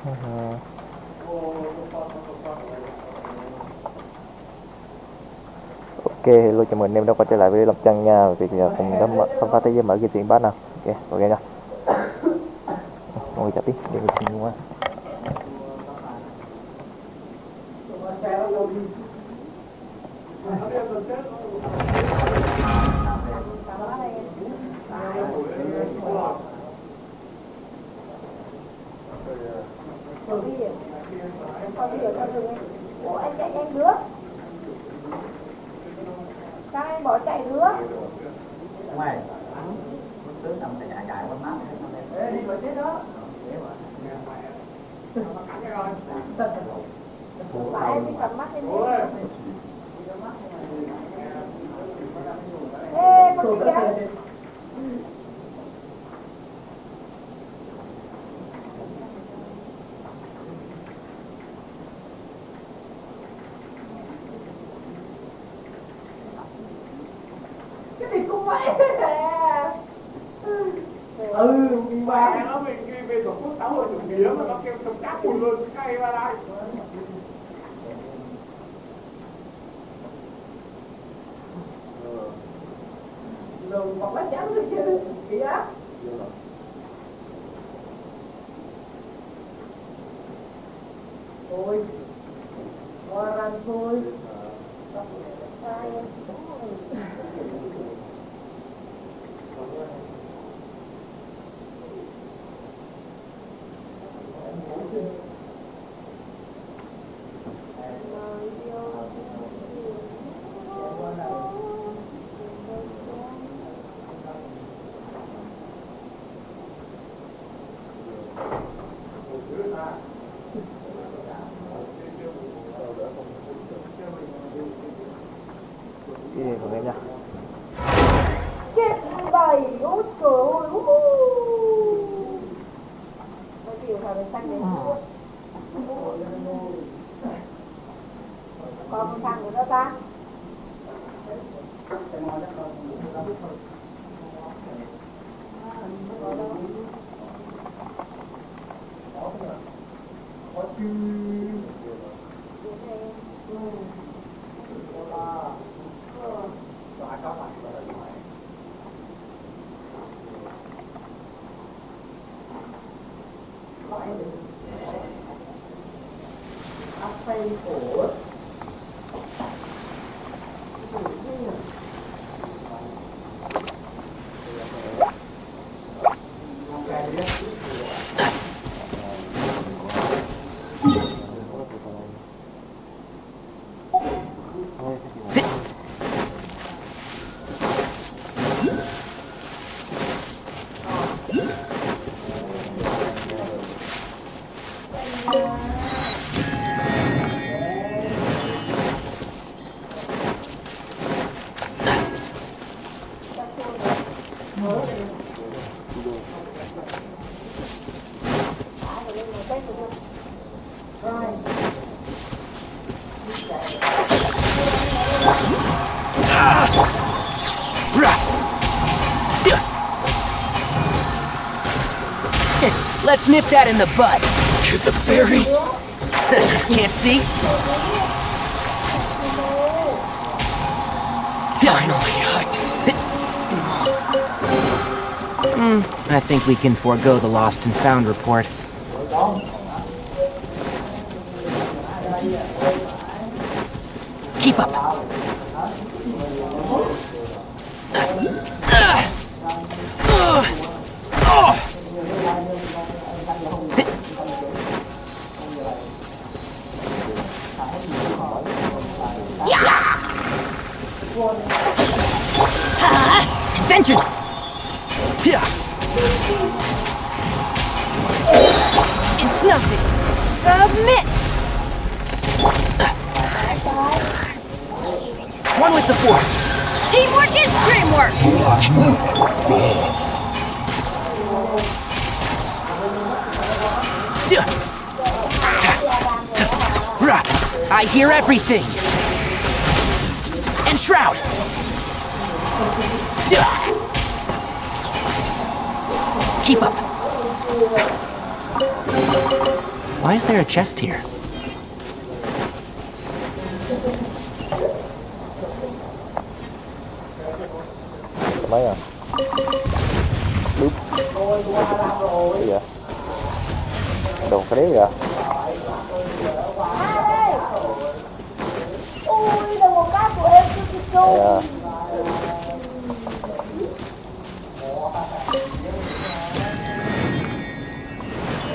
Ok, hello chào mừng anh em đã quay trở lại với Longchan nha. Việc cùng khám phá thế giới mở GENSHIN IMPACT nào. Ok nha. Mọi người chào tí, để mình xin qua. Ủa anh chạy nhanh đứa. Sao anh bỏ chạy đứa? Ngoài tướng nằm tại nhà chạy quanh mắt. Ê, đi vào chết đó. Tại em đi cầm mắt lên đi. Ê, con đi kìa. Cái gì cũng vậy. Đi ba nó mình ghi về tổ quốc xã hội chủ nghĩa mà nó kêu trồng cát bùi luôn cái ra đây. Lùn còn lá trắng nữa chứ. Kìa á. Thôi. Qua ranh thôi. Sai em. Cái gì của em nha. Chết bầy, ôi trời ơi. Cái điều thằng này xanh này. Còn con thằng nữa ta. Let's nip that in the bud. To the berry. Can't see? Finally. I think we can forego the lost and found report. Keep up. Adventures! It's nothing. Submit! One with the four. Teamwork is dreamwork! I hear everything! Enshroud! Keep up! Why is there a chest here? Mấy à? Đúng. Cái gì vậy? Đồ cái đấy kìa. Ui, là một bác của em chứ chú. Yeah.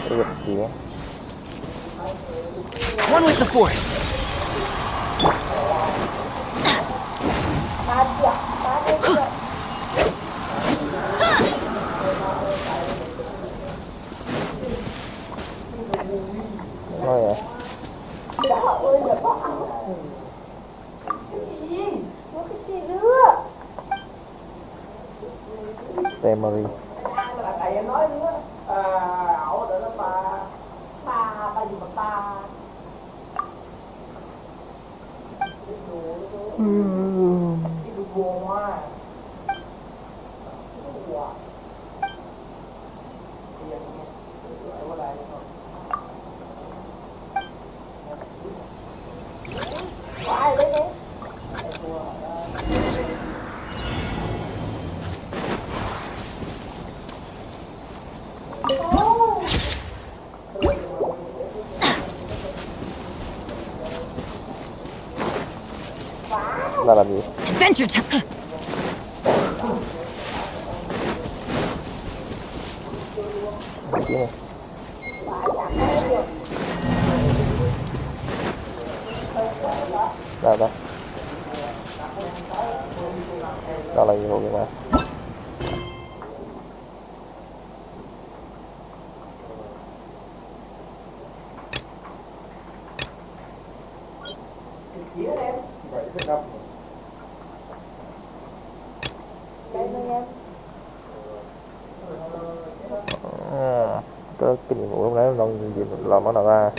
Cái gì á? One with the force. Nói vậy. Memory. Thầy em nói nữa, ảo để nó ba gì mà ba. Cái đồ buồn quá. Là làm gì? Adventure time. Cái này. Đâu đó. Đó là gì vậy mà? Có cái nhiệm vụ lúc nãy nó làm món nào ra?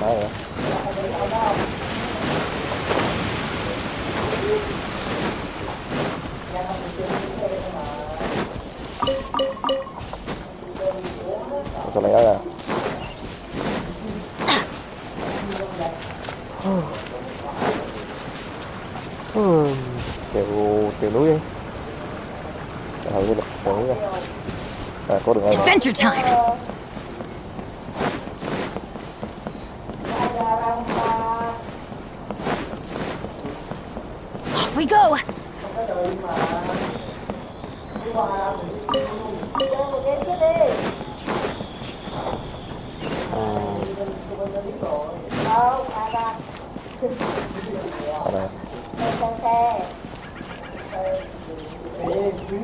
Đấy rồi. Sao lại đó ra? Trèo núi đi. Thử đi trèo núi ra. À, có đường đây. Adventure time. Off we go.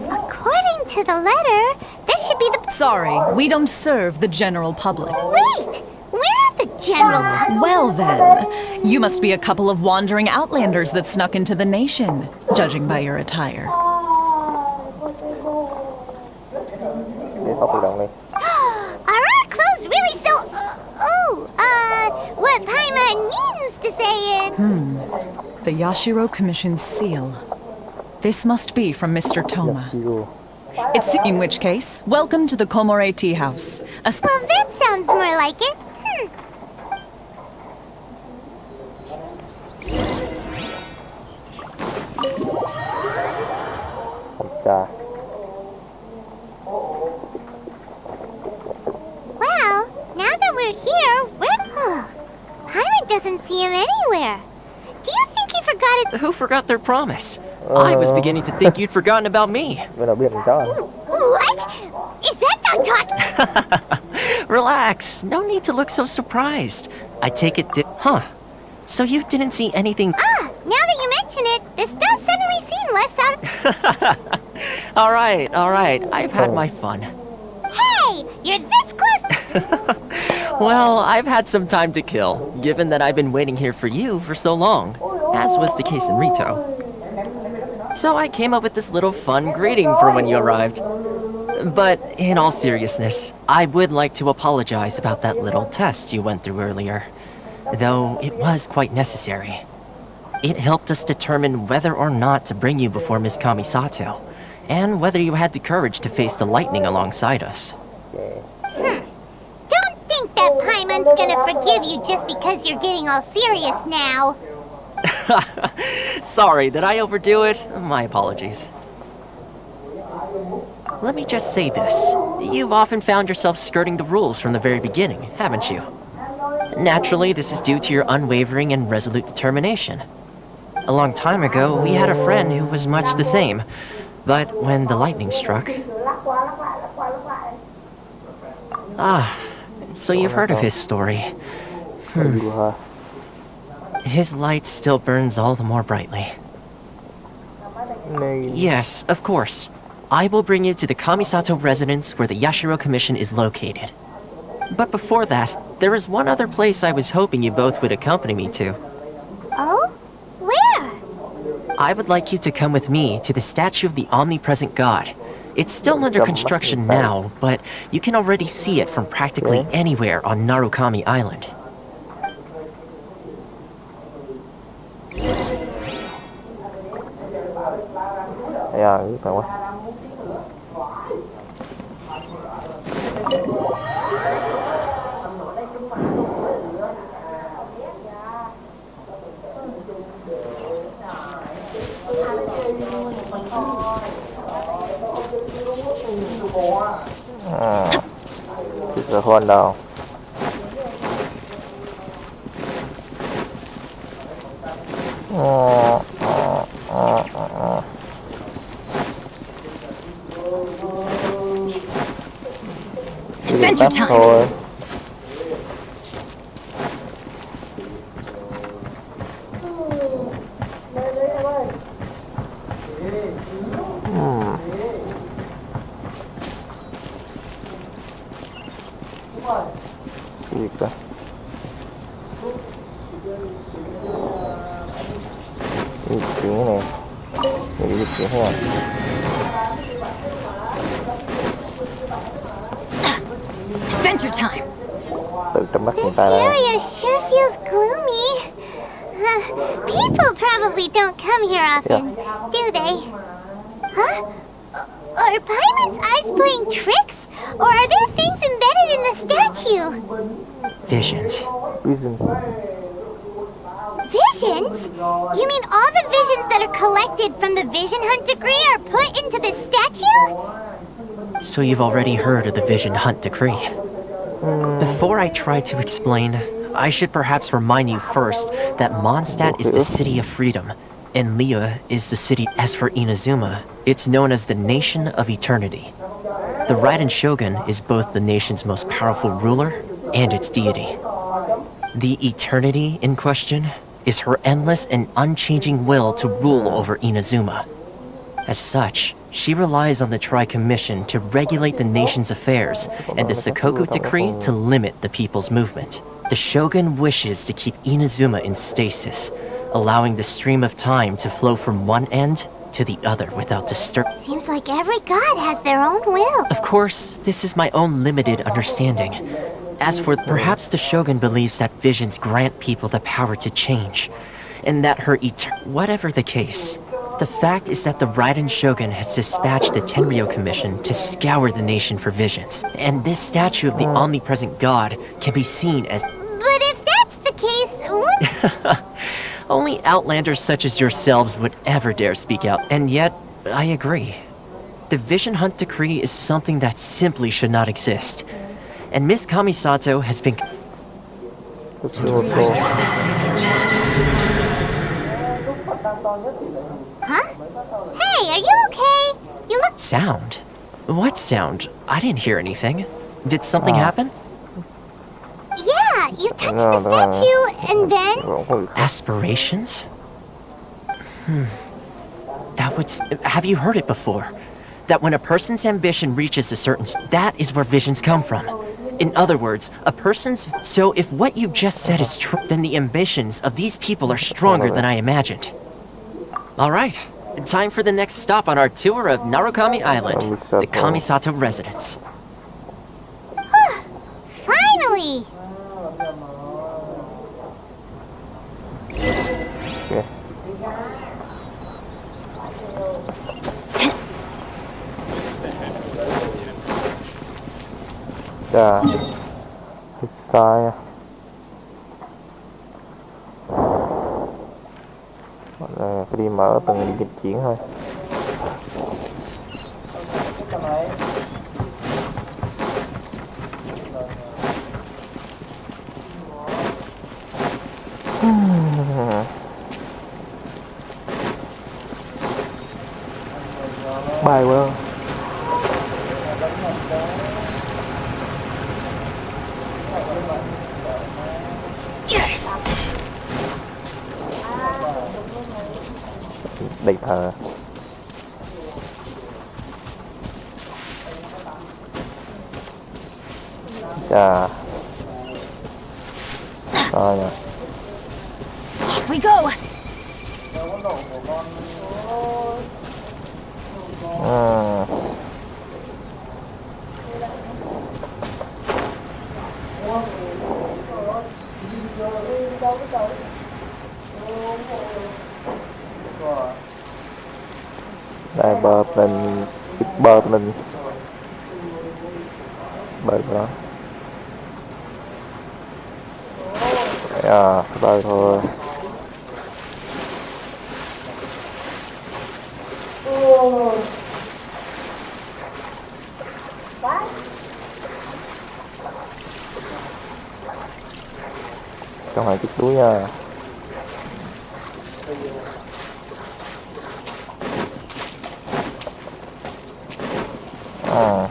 According to the letter, this should be the... Sorry, we don't serve the general public. Wait! We're not the general public. Well then, you must be a couple of wandering outlanders that snuck into the nation, judging by your attire. Để tóc tự động đi. Are our clothes really so... what Paimon means to say it... The Yashiro Commission's seal. This must be from Mr. Toma. Yashiro. It's in which case, welcome to the Komore Tea House. Well, that sounds more like it. Chà. Well, now that we're here, Paimon doesn't see him anywhere. Do you think he forgot it? Who forgot their promise? I was beginning to think you'd forgotten about me. Bên nào biết mình chó à? What? Is that dog talk? Relax. No need to look so surprised. I take it that... Huh. So you didn't see anything... Now that you mention it, this does suddenly seem less out of... All right. I've had my fun. Hey! You're this close! Well, I've had some time to kill, given that I've been waiting here for you for so long, as was the case in Rito. So I came up with this little fun greeting for when you arrived. But in all seriousness, I would like to apologize about that little test you went through earlier, though it was quite necessary. It helped us determine whether or not to bring you before Miss Kamisato, and whether you had the courage to face the lightning alongside us. Don't think that Paimon's gonna forgive you just because you're getting all serious now. Sorry, did I overdo it? My apologies. Let me just say this. You've often found yourself skirting the rules from the very beginning, haven't you? Naturally, this is due to your unwavering and resolute determination. A long time ago, we had a friend who was much the same. But when the lightning struck... So you've heard of his story. His light still burns all the more brightly. Yes, of course. I will bring you to the Kamisato residence where the Yashiro Commission is located. But before that, there is one other place I was hoping you both would accompany me to. Oh? Where? I would like you to come with me to the statue of the omnipresent god. It's still under construction now, but you can already see it from practically anywhere on Narukami Island. Yeah, biết rồi quá. Biết rồi hơn đâu. Adventure time. Thôi. Gì cơ? Di chuyển cái này. Để di chuyển thế nào? Adventure time. Tự trong mắt người This ta đây. area sure feels gloomy. People probably don't come here often, do they? Huh? Are Paimon's eyes playing tricks? Or are there things embedded in the statue? Visions. Vision. Visions? You mean all the visions that are collected from the vision hunt degree are put into this statue? So you've already heard of the Vision Hunt Decree. Before I try to explain, I should perhaps remind you first that Mondstadt is the city of freedom, and Liyue is the city. As for Inazuma, it's known as the Nation of Eternity. The Raiden Shogun is both the nation's most powerful ruler and its deity. The Eternity in question is her endless and unchanging will to rule over Inazuma. As such, she relies on the Truy Commission to regulate the nation's affairs and the Sakoku Decree to limit the people's movement. The Shogun wishes to keep Inazuma in stasis, allowing the stream of time to flow from one end to the other without disturbance. Seems like every god has their own will. Of course, this is my own limited understanding. As for perhaps the Shogun believes that visions grant people the power to change, and that her whatever the case, the fact is that the Raiden Shogun has dispatched the Tenryo Commission to scour the nation for visions, and this statue of the omnipresent god can be seen as... But if that's the case, what? Only outlanders such as yourselves would ever dare speak out, and yet, I agree. The Vision Hunt Decree is something that simply should not exist. And Miss Kamisato has been... Huh? Hey, are you okay? You look... Sound? What sound? I didn't hear anything. Did something happen? Yeah, you touched the statue, and then... Aspirations? That would... Have you heard it before? That when a person's ambition reaches a certain... That is where visions come from. In other words, a person's... So if what you just said is true, then the ambitions of these people are stronger than I imagined. Alright, Time for the next stop on our tour of Narukami Island, the Kamisato residence. Finally! Ok. Chà, hơi sai à. Phải đi mở từng đi dịch chuyển thôi. Bay quá. Đầy thờ. Chà. Rồi nè. Off we go. Đây bờ mình bờ mình bờ đó. À, bờ thôi. Trong hai chiếc túi nha.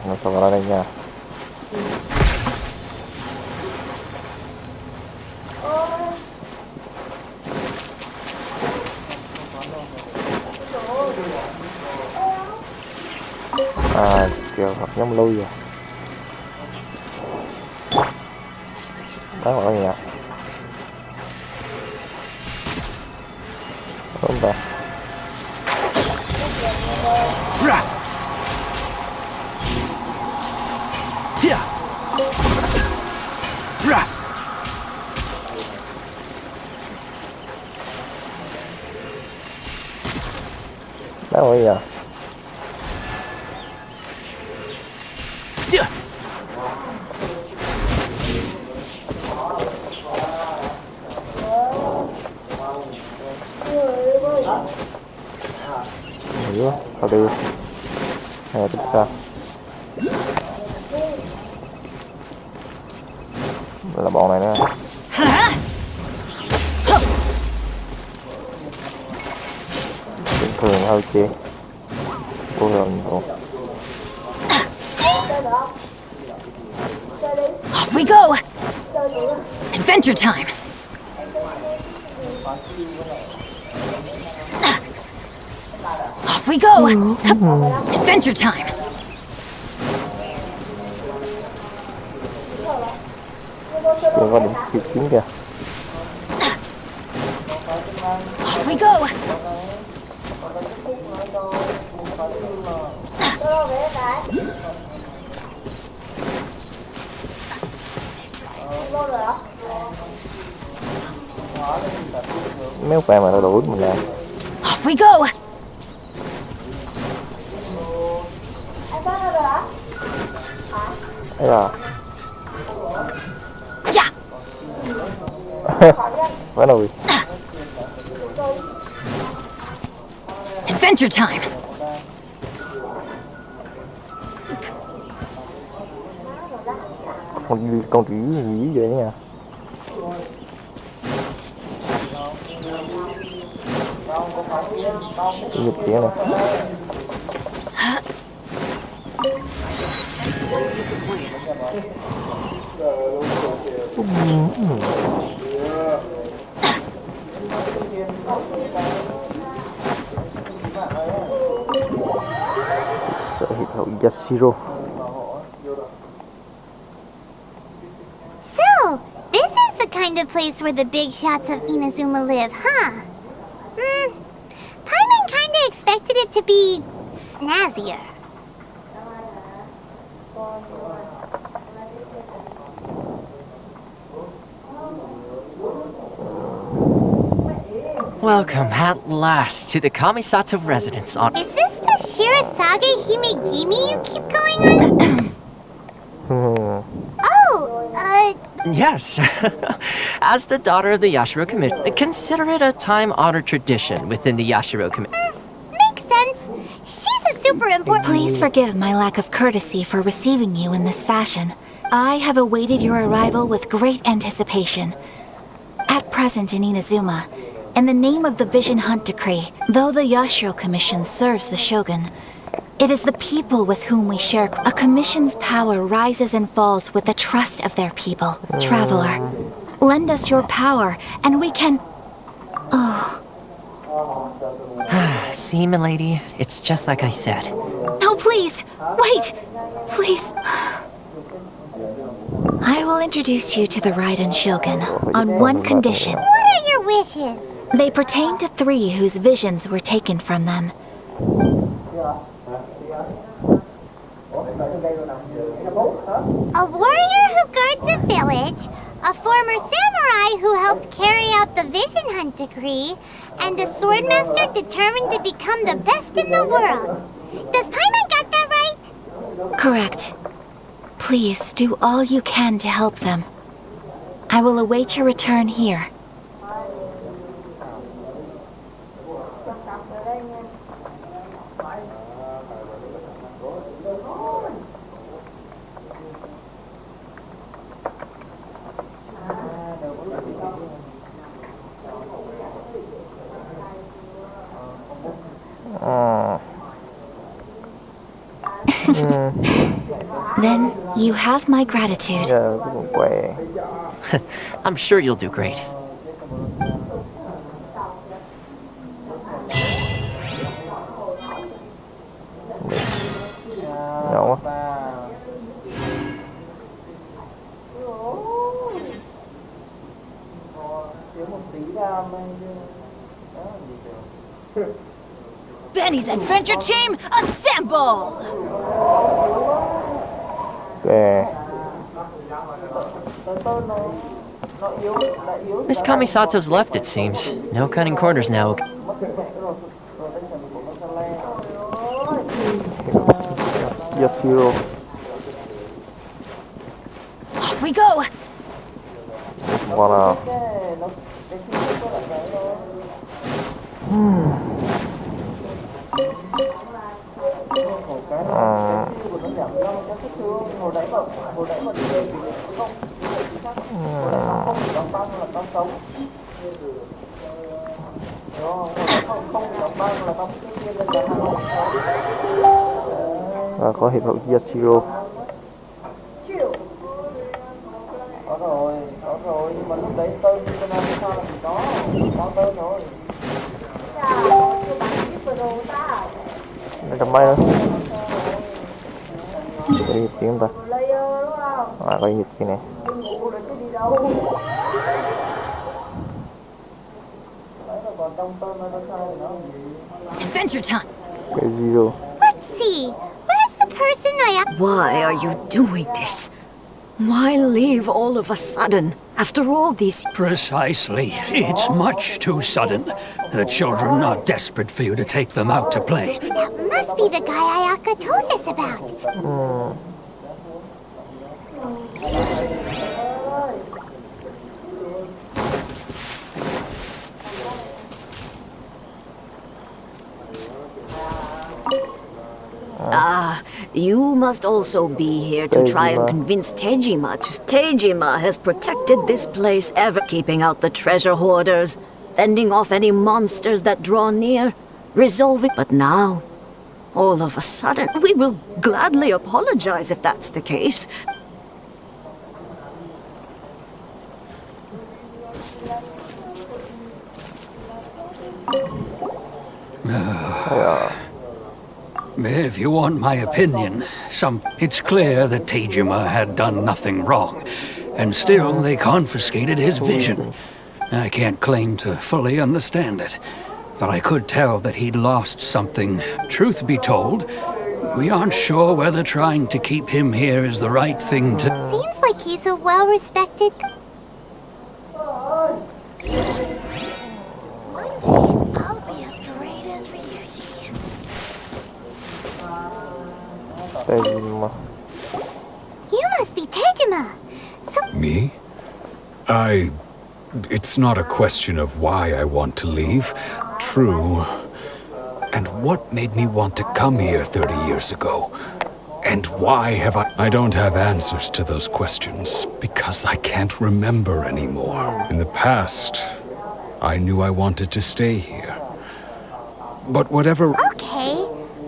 Mình sẽ vào đây nha. Kiểu hoặc nhóm lui rồi. Đó vào đây nha. Đúng rồi. Đó bây giờ. Hiểu sao đi. Hay là tiếp sao? Là bọn này nữa. Bình thường thôi chị. Vô lần rồi. Off we go. Adventure time. Off we go. Adventure time. Đừng có điểm chiếc chiến kìa. Off we go. Méo khỏe mà nó đuổi mình lại. Off we go. Đấy à. Yeah. Quá nồi. Adventure time. Con gì vậy nha. Dịch chuyển này. Sở hiệp hậu Yashiro. So, this is the kind of place where the big shots of Inazuma live, huh? Paimon kinda I expected it to be snazzier. Welcome at last to the Kamisato residence on... Is this the Shirasage Himegimi you keep going on? Oh, Yes. As the daughter of the Yashiro Commission, consider it a time-honored tradition within the Yashiro Commission. makes sense. She's a super important... Please forgive my lack of courtesy for receiving you in this fashion. I have awaited your arrival with great anticipation. At present in Inazuma, in the name of the Vision Hunt Decree, though the Yashiro Commission serves the Shogun, it is the people with whom we share. A commission's power rises and falls with the trust of their people. Traveler, lend us your power, and we can... See, milady, it's just like I said. No, please! Wait! Please! I will introduce you to the Raiden Shogun on one condition. What are your wishes? They pertain to 3 whose visions were taken from them. A warrior who guards a village, a former samurai who helped carry out the Vision Hunt Decree, and a swordmaster determined to become the best in the world. Does Paimon got that right? Correct. Please do all you can to help them. I will await your return here. Then you have my gratitude. Giờ cái quần què. I'm sure you'll do great. Nhỏ quá. Benny's adventure team, assemble! Ok. Miss Kamisato's left, it seems. No cutting corners now. Yashiro. Off we go! Còn nào. Và có hiệp hội Yashiro. Có rồi, nhưng mà lúc đấy tên cho nên sao là chỉ có tên thôi. Đây tầm mấy nữa. Có hiệp tiếng ta. À, có hiệp kia nè. Adventure time! Cái zero. Let's see. Where's the person I... Why are you doing this? Why leave all of a sudden, after all these... Precisely. It's much too sudden. The children are desperate for you to take them out to play. That must be the guy Ayaka told us about. Ah, you must also be here to try and convince Tejima Tejima has protected this place ever, keeping out the treasure hoarders, fending off any monsters that draw near, resolving... But now, all of a sudden, we will gladly apologize if that's the case. If you want my opinion, it's clear that Tejima had done nothing wrong, and still they confiscated his vision. I can't claim to fully understand it. but I could tell that he'd lost something. Truth be told, we aren't sure whether trying to keep him here is the right thing to... Seems like he's a well-respected... One day, I'll be as great as Ryuji. Tejima. You must be Tejima. So... Me? It's not a question of why I want to leave. True. And what made me want to come here 30 years ago? And why have I don't have answers to those questions, because I can't remember anymore. In the past, I knew I wanted to stay here. But whatever... Okay.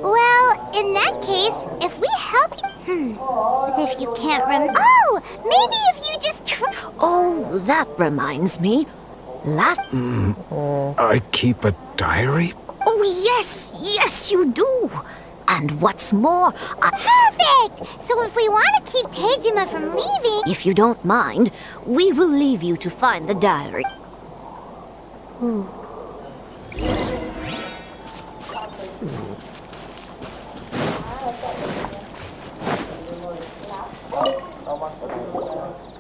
Well, in that case, if we help you... As if you can't Oh! Maybe if you just try... Oh, that reminds me. I keep a diary? Oh, yes, you do. And what's more, Perfect! So if we want to keep Tejima from leaving... If you don't mind, we will leave you to find the diary.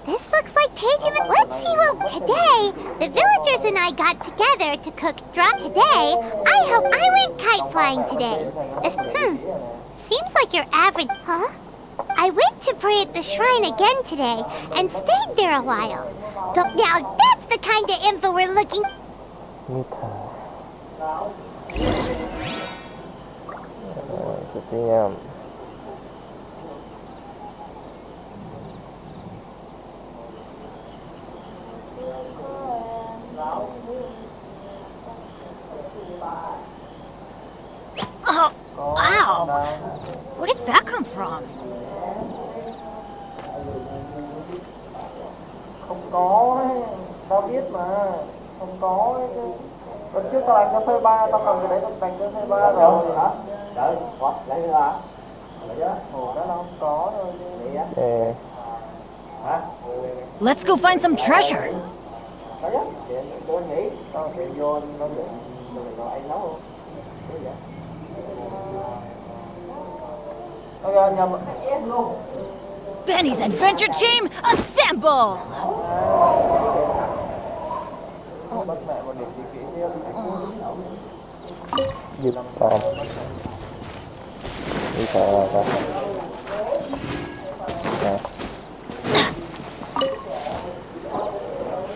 This looks like Tejima... Let's see what... Today, the villagers and I got together to cook today. I hope I went kite flying today. Seems like your average... Huh? I went to pray at the shrine again today and stayed there a while. But now that's the kind of info we're looking... Oh, wow! Where did that come from? Không có đấy, tao biết mà. Không có đấy chứ. Lần trước tao làm cho thuê ba, tao cần cái đấy tao dành cho thuê ba rồi. Hả? Trời, lấy nữa hả? Ồ, đó là không có rồi chứ. Hả? Let's go find some treasure. Đấy á, tôi nghĩ tao sẽ vô nó được rồi anh nấu luôn. Nhầm luôn. Benny's adventure team, assemble! Giúp con. Đi theo ra.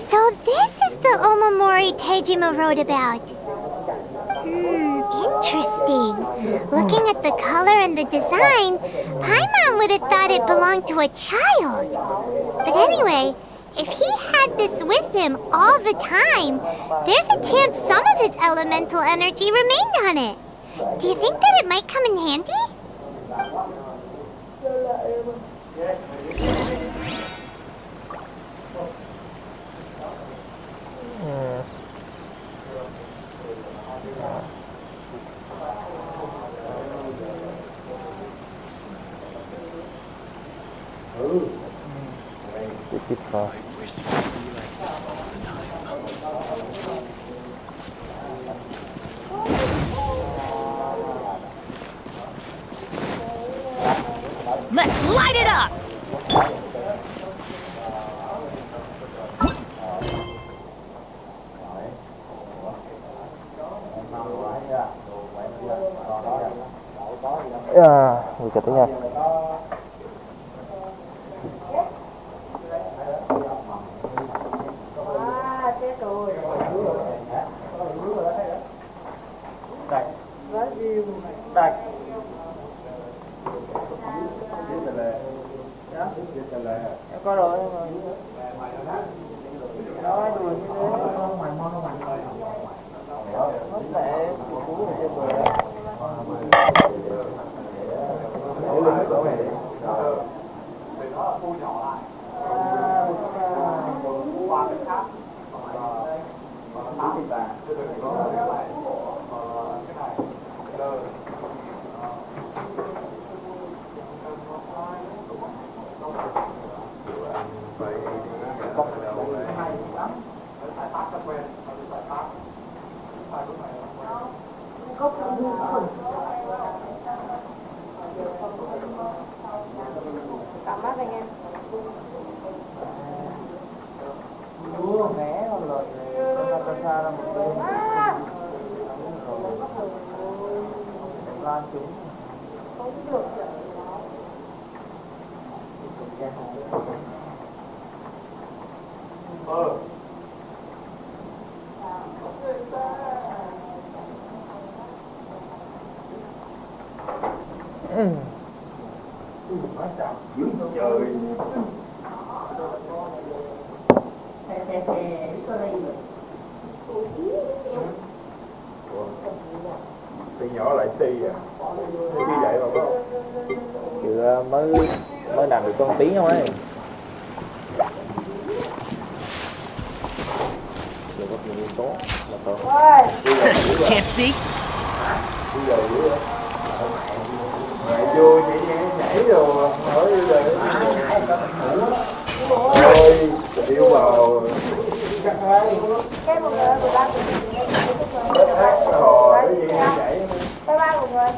So this is the Omamori Tejima wrote about. Interesting. Looking at the color and the design, Paimon would have thought it belonged to a child. But anyway, if he had this with him all the time, there's a chance some of his elemental energy remained on it. Do you think that it might come in handy? Let's light it up! Người chào tới nha. Em có rồi em rồi. Nói đùa như thế. Nó sẽ ra là một bên lan chúng không được. Từ nhỏ lại si à? Si vậy mà phải không? Chưa mới làm được con tiếng không ấy. Đừng có nhiều yếu tố là tốt. Can't see. Bây giờ dữ vậy? Mẹ vui nhảy rồi hỏi bây giờ ôi tình yêu vào Cái một người 13 cái gì nhảy cái ba một người.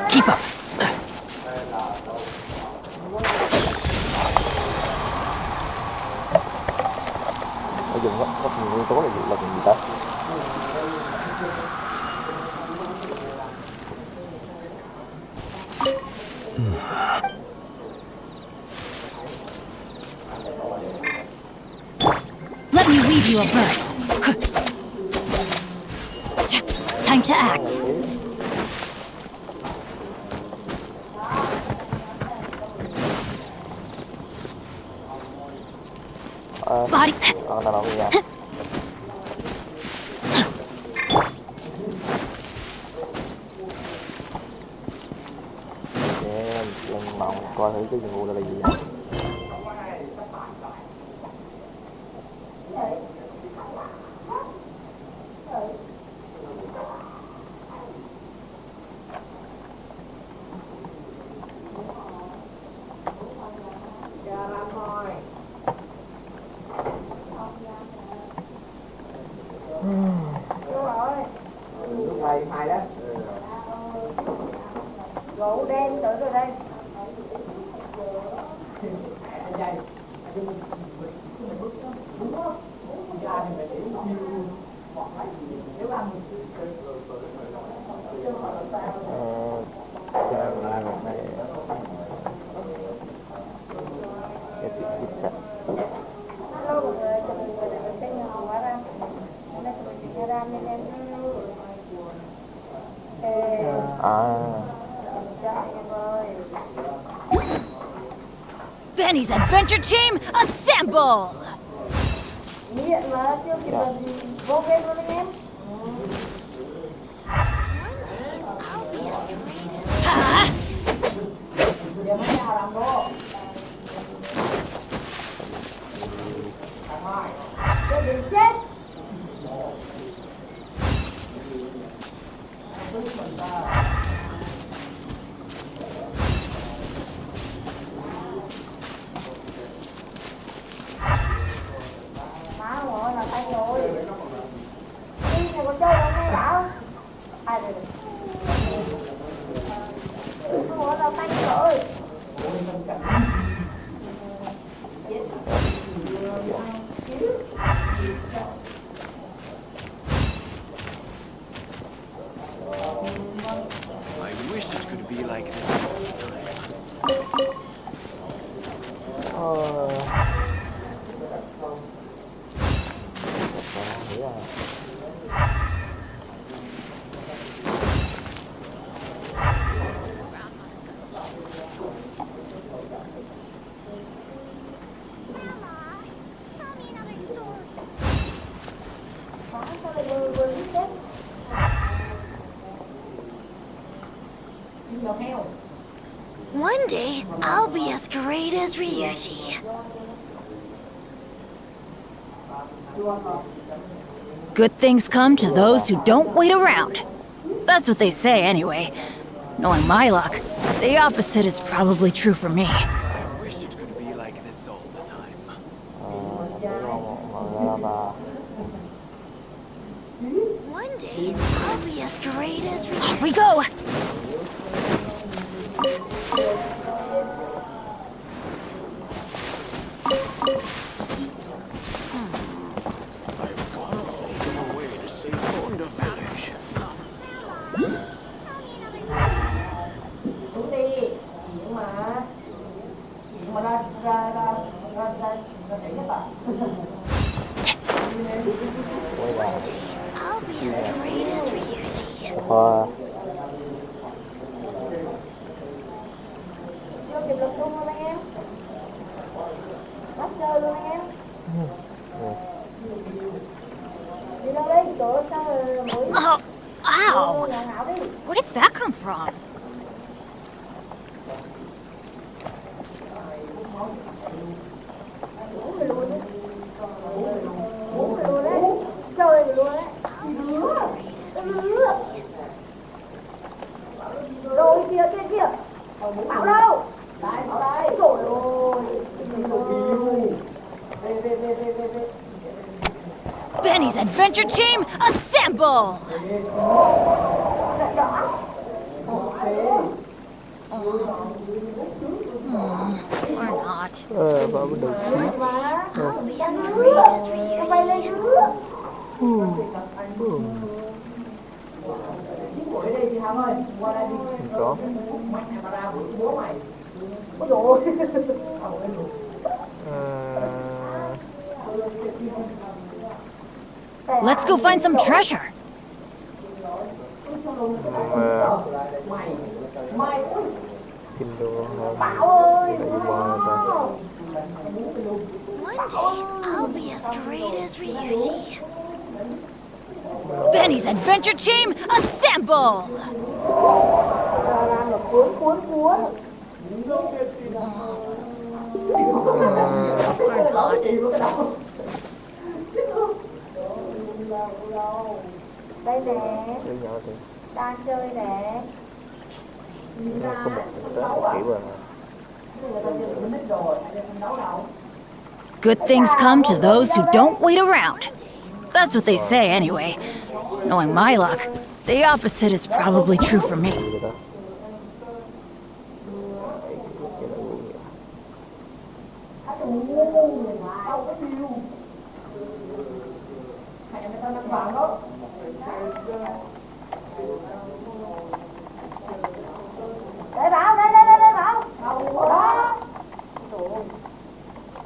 Keep up. Nó dùng rất nhiều yếu tố là gì ta? Let me read you a verse. Time to act. Body. Ta nói nha. Lần mộng coi thử cái nhiệm vụ là gì nha. Mày đó. Gỗ đen tới rồi đây. Hello mọi người, chào mừng mọi người đến kênh Hóa Ram. Hôm nay tụi mình chuyển ra Ram nên em Benny's Adventure Team, assemble! Điện mà chưa kịp làm gì vô game luôn anh em. Ha! Giờ mới nào làm đô. Chưa bị chết. Má rồi là tay rồi. Đi này còn chơi đâu nghe bảo. Ai rồi? Không có đâu tay rồi. I wish it could be like this all the time. One day, I'll be as great as Ryuji. Good things come to those who don't wait around. That's what they say anyway. Knowing my luck, the opposite is probably true for me. I wish it could be like this all the time. One day, I'll be as great as Ryuji. Off we go! I've got a Hoa. Chưa kịp lập cung không anh em? Bắt chơi luôn anh em. Đi đâu đấy? Chỗ sao mới... Oh, ow! Where did that come from? Chơi rồi luôn đấy. Rồi kia kia. Bảo đâu? Bảo đây. Trời ơi. Về. Benny's adventure team, assemble! Or not. Bà mới được. I'll be as great as Ryuji. Có. Let's go find some treasure. Kim đô không? One day, I'll be as great as Ryuji. Benny's adventure team, assemble! Or not. Đây nè, Đứa nhỏ thì đang chơi nè. nó có một kiểu rồi mà. Good things come to those who don't wait around. That's what they say anyway. Knowing my luck, the opposite is probably true for me. Đây Bảo, đây Bảo. Đó.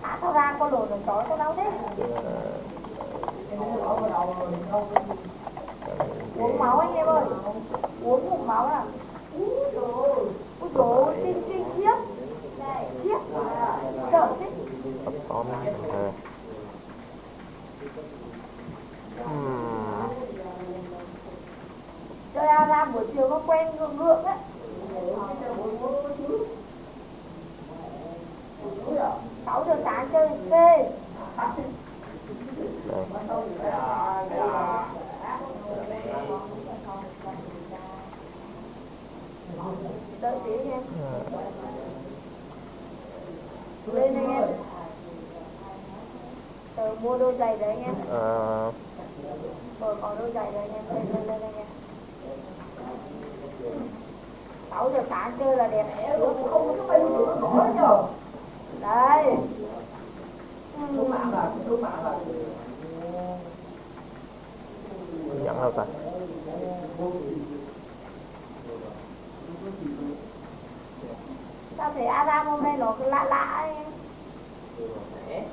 Thả tao ra con lùn rồi chọi tao đâu thế? Uống máu anh em ơi. Uống một máu nào. Ôi dồi ôi, kinh khiếp. Khiếp. Sợ thế. Tóm Chơi Aram buổi chiều nó quen ngượng đấy. 6 giờ sáng chơi C. Đợi tí anh em. Lên anh em. Mua đôi giày đấy anh em. Có đôi giày đấy anh em. Lên anh em. 6 giờ sáng chơi là đẹp. Không có bay nữa nữa nhờ. Đây. Đúng mạng là. nhận đâu ta? Sao thấy Aram hôm nay nó cứ lạ lạ ấy em?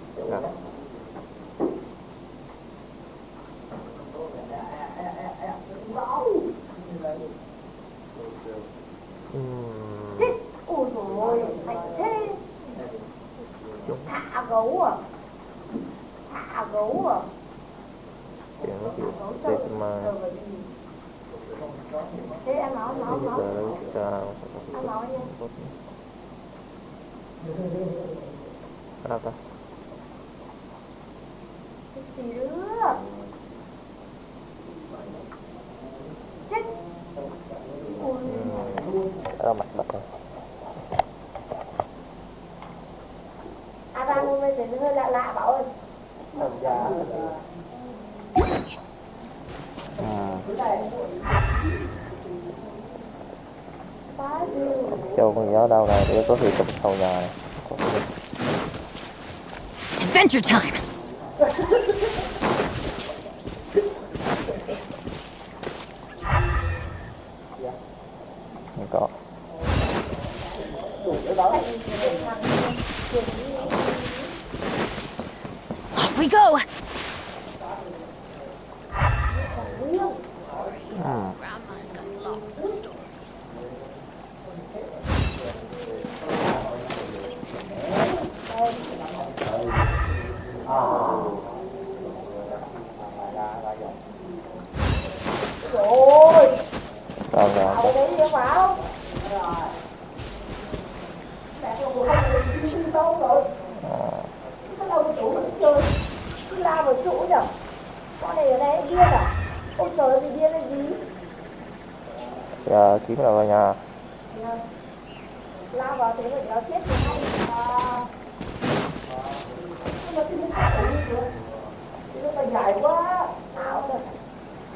Chết! Ôi dồi ôi, thành thế! Thả gấu à? Thả gấu à? Chuyện nó chịu Tejima. Thế em nói. Chào. Em nói nha. Ở đâu ta? Cái gì nữa? Chết! Ở đâu mặt này? Aram hôm nay thấy nó hơi lạ lạ Bảo ơi. Châu con gió đâu này để có thể trong sau nhà này. Adventure time! Không có. Off we go! Grandma's got lots of stories. Ôi, Rồi ở đấy đi phải không? Mẹ tôi không đi đâu rồi. Bắt đầu cái chủ mình chơi, cứ la vào chủ nhở. Con này ở đây điên à? Ôi trời ơi, điên là gì? giờ kiếm nào vào nhà. La vào thế mà nó chết thì hay. Nhưng mà cái này là như thế. Cái này dài quá. Áo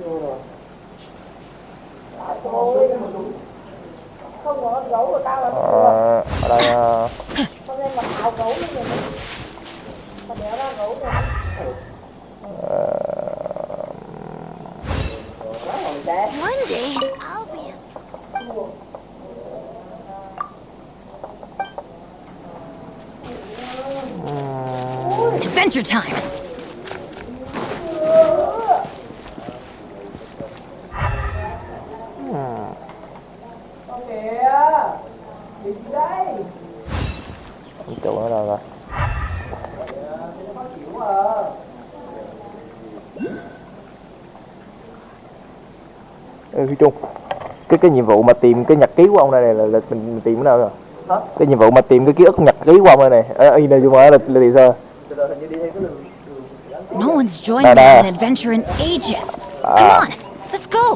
rồi. Ôi, không có con gấu của tao là Ở đây không nên mặc áo gấu nữa rồi. Còn đéo ra gấu rồi. One day, I'll be as... Adventure time! Chủ ở đâu rồi? Ê, Huy Trung, cái nhiệm vụ mà tìm cái nhật ký của ông này là mình tìm ở đâu rồi? Hả? Cái nhiệm vụ mà tìm cái ký ức nhật ký của ông này này, này chung là thì sao? No one's joined me on an adventure in ages. Come on, let's go!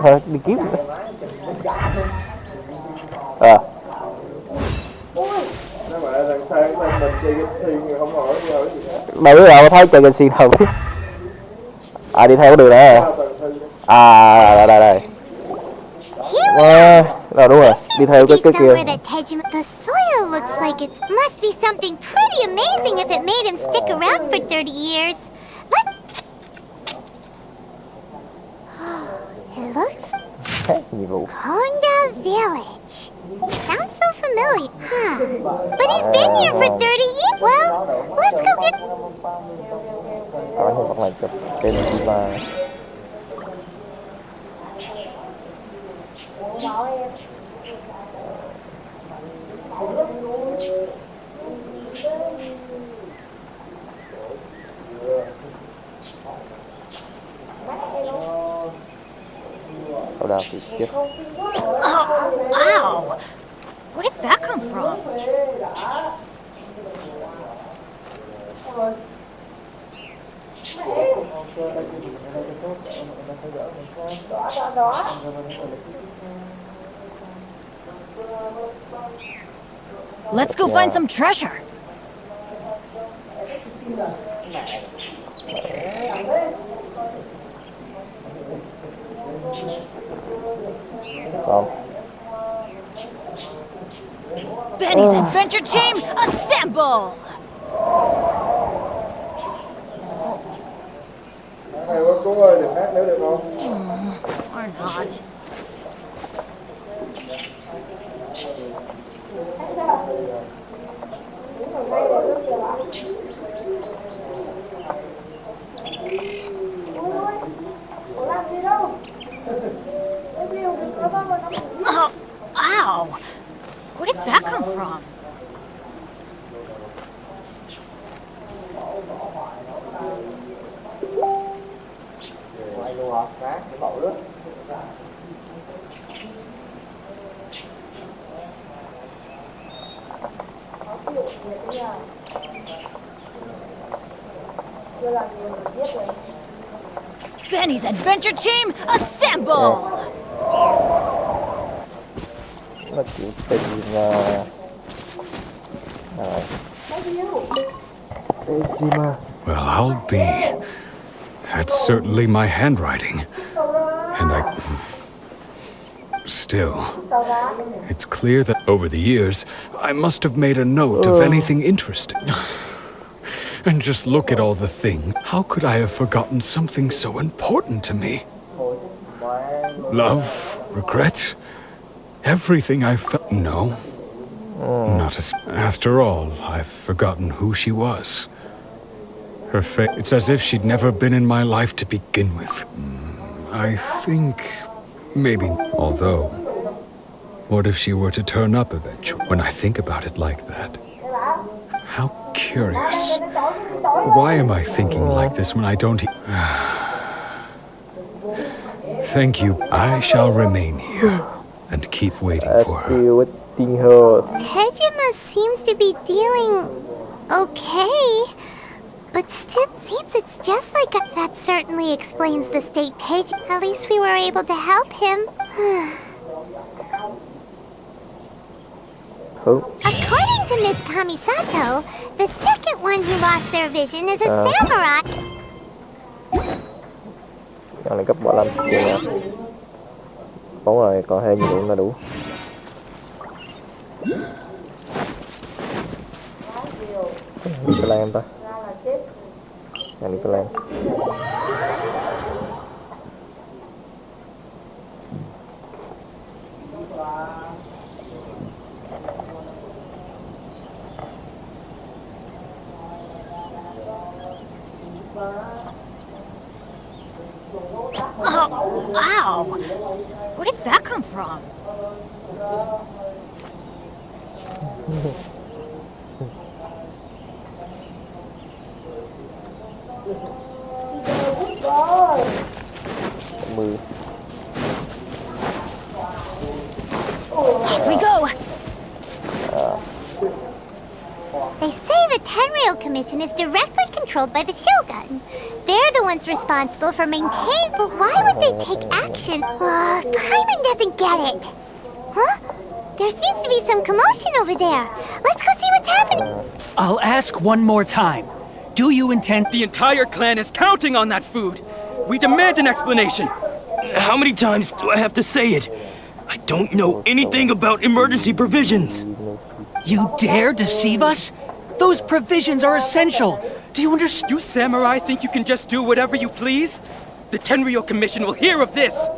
Thôi đi kiếm. Nếu mà thằng Sang mình chơi GENSHIN không hỏi gì hỏi gì hết. Đâu biết đâu thấy chơi GENSHIN đâu biết. Đi theo cái đường này. Đây. Đúng rồi, đi theo cái kia. The soil looks like it must be something pretty amazing if it made him stick around for 30 years. It looks Konda Village. Sounds so familiar, huh? But he's been here for 30 years. Well, let's go get... Có nhân vật này chụp Tejima. Ow! Where did that come from? Let's go find some treasure. Benny's adventure team, assemble! Hay quá Cú ơi, đừng hát nữa được không? Or not. Ow! Where did that come from? Ngoài luôn hả? Má, cái bậu đó. Benny's adventure team, assemble! Nó chịu tìm Tejima. Well, I'll be. That's certainly my handwriting. And Still, it's clear that over the years, I must have made a note of anything interesting. And just look at all the things. How could I have forgotten something so important to me? Love, regrets, everything I felt. No, Not as... After all, I've forgotten who she was. Her face... It's as if she'd never been in my life to begin with. I think... maybe... Although... What if she were to turn up eventually? When I think about it like that... How curious. Why am I thinking like this when I don't... Thank you. I shall remain here and keep waiting for her. Tejima seems to be dealing okay, but still seems it's just like that certainly explains the state At least we were able to help him. According to Miss Kamisato, the second one who lost their vision is a samurai. Con này cấp bỏ 5 chưa nè. Bóng rồi, còn 2 nhiệm vụ là đủ. Đi cho Lan ta. Đi cho Lan. Oh, wow! Where did that come from? Off we go! They say the Tenryou Commission is directly controlled by the Shogun. They're the ones responsible for maintaining... But why would they take action? Paimon doesn't get it. Huh? There seems to be some commotion over there. Let's go see what's happening. I'll ask one more time. Do you intend... The entire clan is counting on that food. We demand an explanation. How many times do I have to say it? I don't know anything about emergency provisions. You dare deceive us? Those provisions are essential. Do you understand? You samurai think you can just do whatever you please? The Tenryou Commission will hear of this!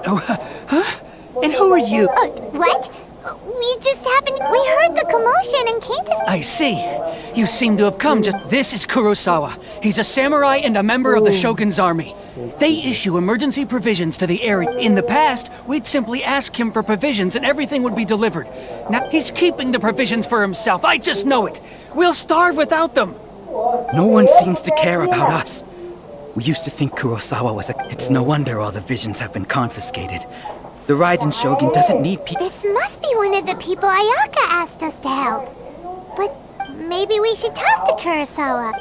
Oh, huh? And who are you? What? We just happened... We heard the commotion and came to... I see. You seem to have come just... This is Kurosawa. He's a samurai and a member of the Shogun's army. They issue emergency provisions to the area. In the past, we'd simply ask him for provisions and everything would be delivered. Now, he's keeping the provisions for himself. I just know it. We'll starve without them. No one seems to care about us. We used to think Kurosawa was a... It's no wonder all the visions have been confiscated. The Raiden Shogun doesn't need people... This must be one of the people Ayaka asked us to help. But maybe we should talk to Kurosawa.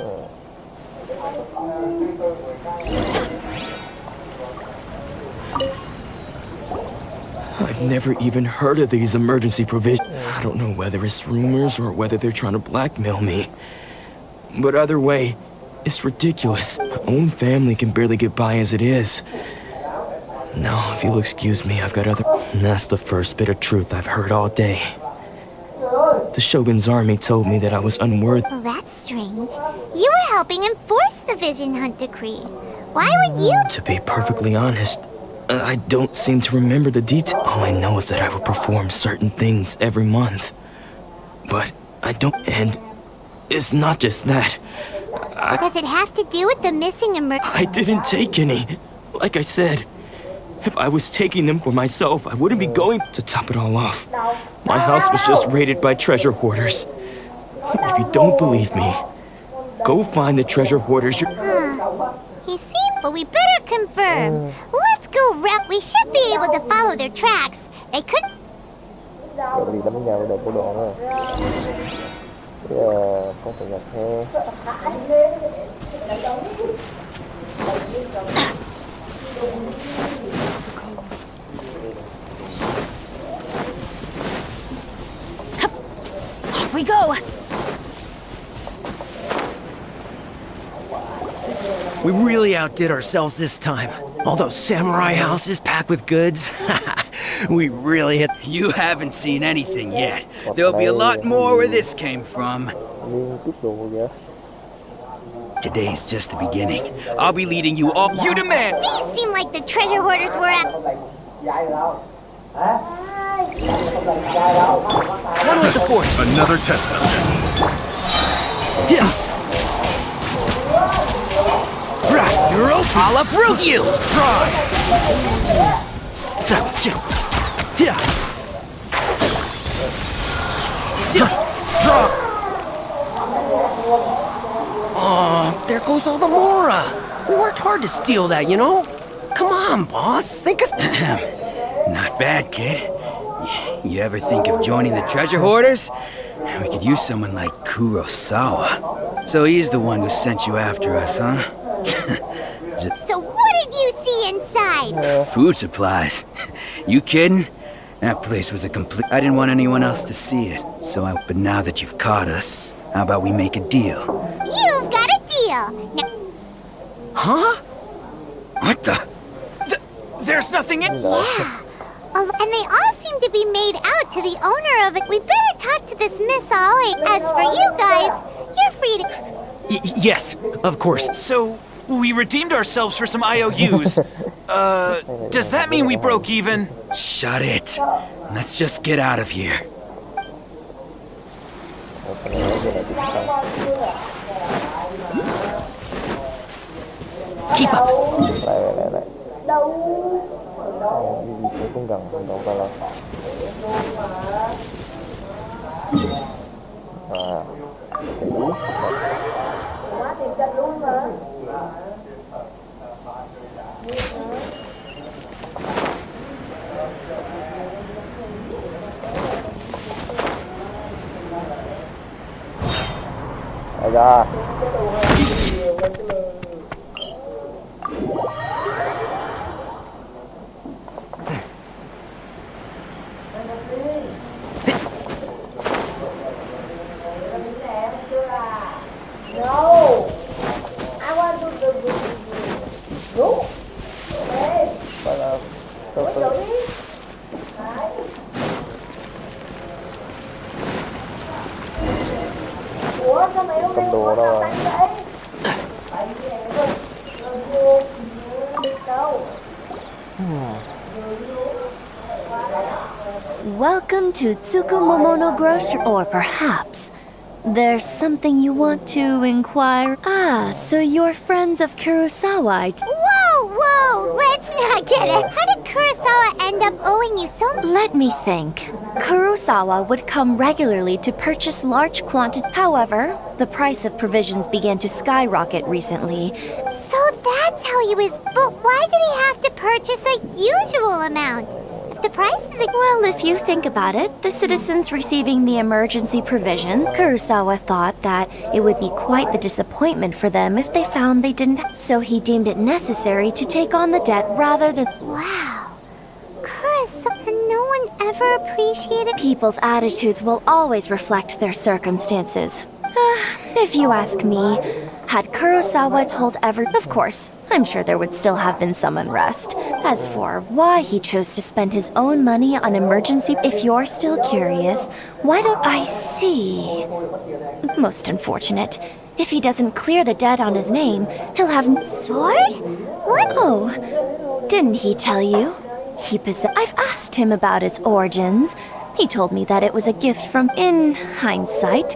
I've never even heard of these emergency provisions. I don't know whether it's rumors or whether they're trying to blackmail me. But either way, it's ridiculous. My own family can barely get by as it is. Now, if you'll excuse me, I've got other... That's the first bit of truth I've heard all day. The Shogun's army told me that I was unworthy. Well, that's strange. You were helping enforce the Vision Hunt Decree. Why would you... To be perfectly honest, I don't seem to remember the details. All I know is that I would perform certain things every month. But I don't... And it's not just that. Does it have to do with the missing I didn't take any. Like I said, if I was taking them for myself, I wouldn't be going to top it all off. My house was just raided by treasure hoarders. If you don't believe me, go find the treasure hoarders. He seemed, but we better confirm. Let's go rep. We should be able to follow their tracks. They could... Đi đánh nhau với bộ đồ nữa. Con phải nhập theo. Off we go! We really outdid ourselves this time. All those samurai houses packed with goods. We really hit... You haven't seen anything yet. There'll be a lot more where this came from. Today's just the beginning. I'll be leading you all... You demand! These seem like the treasure hoarders were at... with the force. Another test subject. Yeah. Right, you're open. I'll uproot you. Try. Yeah. Oh, there goes all the Mora. We worked hard to steal that, you know? Come on, boss. Think us. Not bad, kid. You ever think of joining the treasure hoarders? We could use someone like Kurosawa. So he's the one who sent you after us, huh? So what did you see inside? Food supplies. You kidding? That place was a complete... I didn't want anyone else to see it. But now that you've caught us, how about we make a deal? You've got a deal. Now... Huh? What the? There's nothing in... Yeah. And they all seem to be made out to the owner of it. We better talk to this Miss Aoi. As for you guys, you're free to... Yes, of course. So, we redeemed ourselves for some IOUs. Does that mean we broke even? Shut it. Let's just get out of here. Keep up. Cũng gần đâu coi là ra. Cầm đồ đâu rồi. Welcome to Tsukumomono Grocery, or perhaps there's something you want to inquire. Ah, so you're friends of Kurosawa. Whoa! Let's not get it. How did Kurosawa end up owing you so much? Let me think. Kurosawa would come regularly to purchase large quantities. However, the price of provisions began to skyrocket recently. So that's how he was... But why did he have to purchase a usual amount? The price is... Well, if you think about it, the citizens receiving the emergency provision, Kurosawa thought that it would be quite the disappointment for them if they found they didn't. So he deemed it necessary to take on the debt rather than... Wow. Kurosawa, no one ever appreciated... People's attitudes will always reflect their circumstances. If you ask me, had Kurosawa told of course, I'm sure there would still have been some unrest. As for why he chose to spend his own money on emergency... If you're still curious, why don't I see? Most unfortunate. If he doesn't clear the debt on his name, he'll have... Sword? What? Oh, didn't he tell you? I've asked him about its origins. He told me that it was a gift from... In hindsight,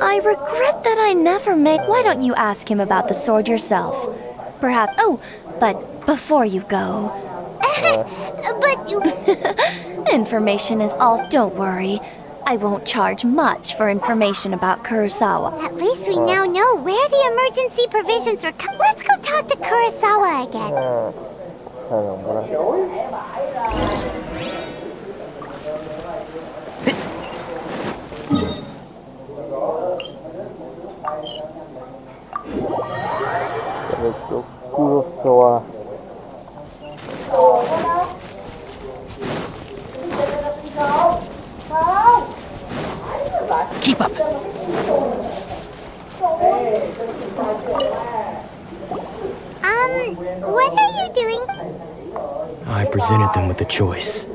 I regret that I never made... Why don't you ask him about the sword yourself? Perhaps... Oh, but before you go... But you... Information is all... Don't worry. I won't charge much for information about Kurosawa. At least we now know where the emergency provisions were... Let's go talk to Kurosawa again. Kurosawa. Keep up. What are you doing? I presented them with a choice.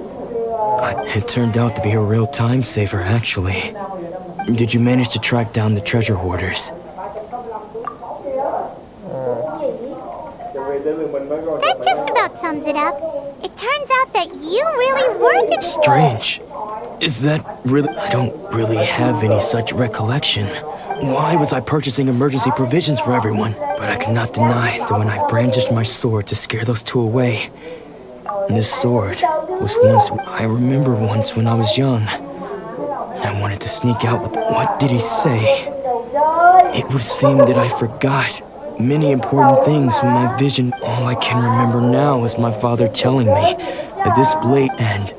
It turned out to be a real time saver, actually. Did you manage to track down the treasure hoarders? That just about sums it up. It turns out that you really weren't... Strange. Is that really... I don't really have any such recollection. Why was I purchasing emergency provisions for everyone? But I cannot deny that when I brandished my sword to scare those two away, and this sword was once... I remember once when I was young. I wanted to sneak out with... What did he say? It would seem that I forgot many important things from my vision. All I can remember now is my father telling me that this blade and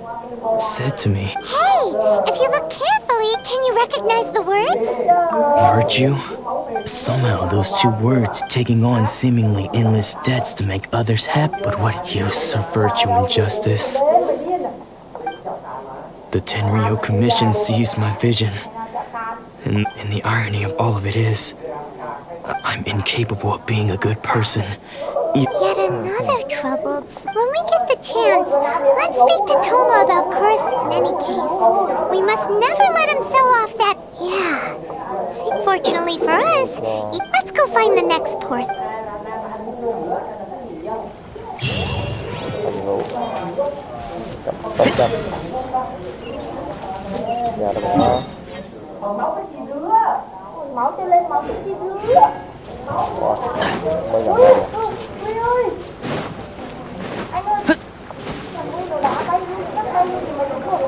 said to me... Hey, if you look carefully, can you recognize the words? Virtue? Somehow those two words taking on seemingly endless debts to make others happy. But what use are virtue and justice? The Tenryo Commission seized my vision. And the irony of all of it is, I'm incapable of being a good person. Yet another troubled. When we get the chance, let's speak to Toma about Kurth in any case. We must never let him sell off that... Yeah. See, fortunately for us, let's go find the next port. Máu cái gì đứa? Máu cho lên máu cái gì đứa? Mới gặp đây. Truy ơi! Anh ơi! Thằng Nguy nó đá tay Nguy cắt tay Nguy thì mày đúng rồi.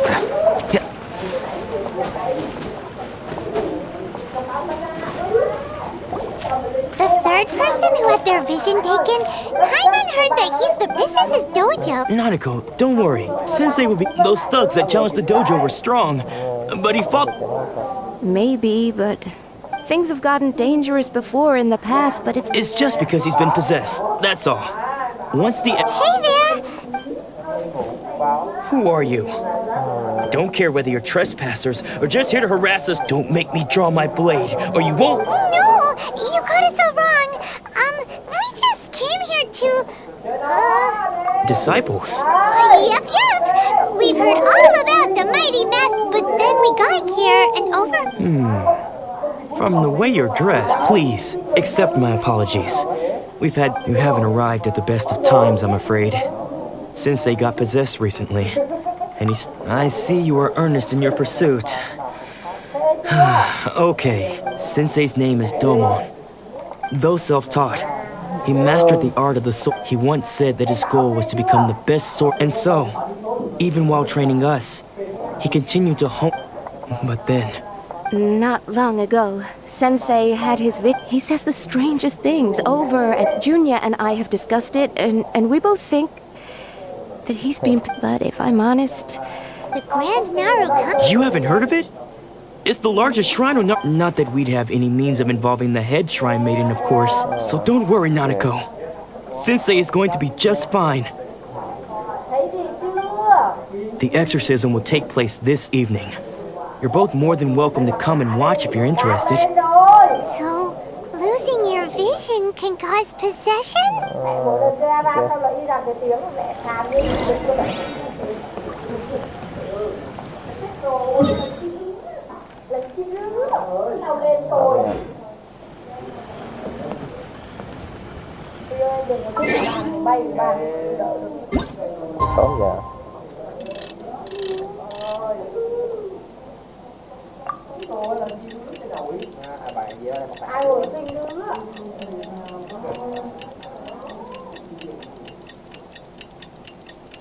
The third person who had their vision taken, Paimon heard that this is his dojo. Nanako, don't worry. Sensei will be... Those thugs that challenged the dojo were strong, but he fought... Maybe, but things have gotten dangerous before in the past, but It's just because he's been possessed, that's all. Once the... Hey there! Who are you? Don't care whether you're trespassers or just here to harass us. Don't make me draw my blade, or you won't... No! You got it so wrong. We just came here to... Disciples? Yep. We've heard all about the mighty mask, but then we got here and over... From the way you're dressed, please, accept my apologies. You haven't arrived at the best of times, I'm afraid. Sensei got possessed recently, and I see you are earnest in your pursuit. Okay, Sensei's name is Domon. Though self-taught, he mastered the art of the sword. He once said that his goal was to become the best sword, and so, even while training us, he continued to hone. But then... not long ago, Sensei had his He says the strangest things over, and Junya and I have discussed it, and we both think that he's been... But if I'm honest... The Grand Naru comes... You haven't heard of it? It's the largest shrine of Not that we'd have any means of involving the head shrine maiden, of course. So don't worry, Nanako. Sensei is going to be just fine. The exorcism will take place this evening. You're both more than welcome to come and watch if you're interested. So, losing your vision can cause possession? Tóm giờ. Ai ngồi sinh nữa?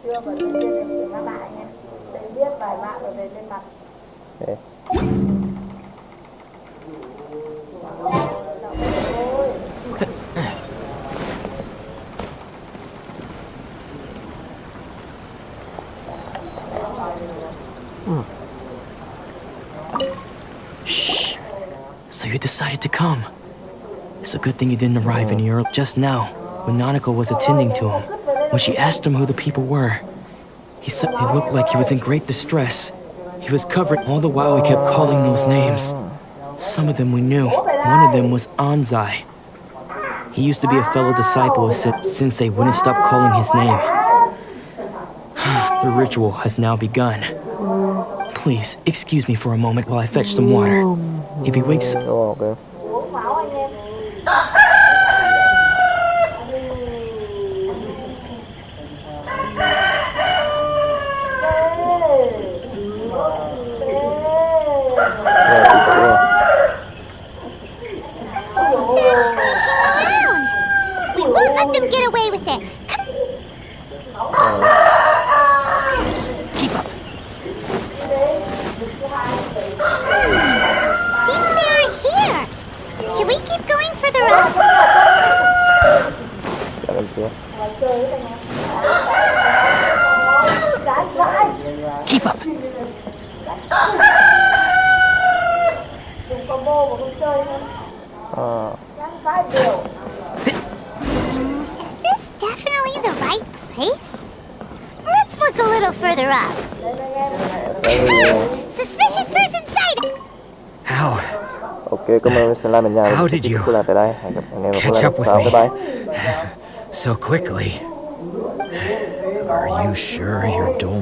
Chưa mà lên trên để các bạn nha. Để viết bài mạng rồi về trên mặt. Shh. So you decided to come. It's a good thing you didn't arrive any early. Just now, when Nanako was attending to him, when she asked him who the people were, he said it looked like he was in great distress. He was covered. All the while he kept calling those names. Some of them we knew. One of them was Anzai. He used to be a fellow disciple of Sensei wouldn't stop calling his name. The ritual has now begun. Please, excuse me for a moment while I fetch some water. If he wakes up... Oh, okay. Seems they aren't here. Should we keep going further up? Dạ bên kia. Keep up. Is this definitely the right place? Let's look a little further up. Suspicious person sighted! How? Ok, cảm ơn sẽ like mình nha. How did you Tại đây. Hẹn gặp anh em ở catch up with sau. me? Bye bye. So quickly. Are you sure you're dull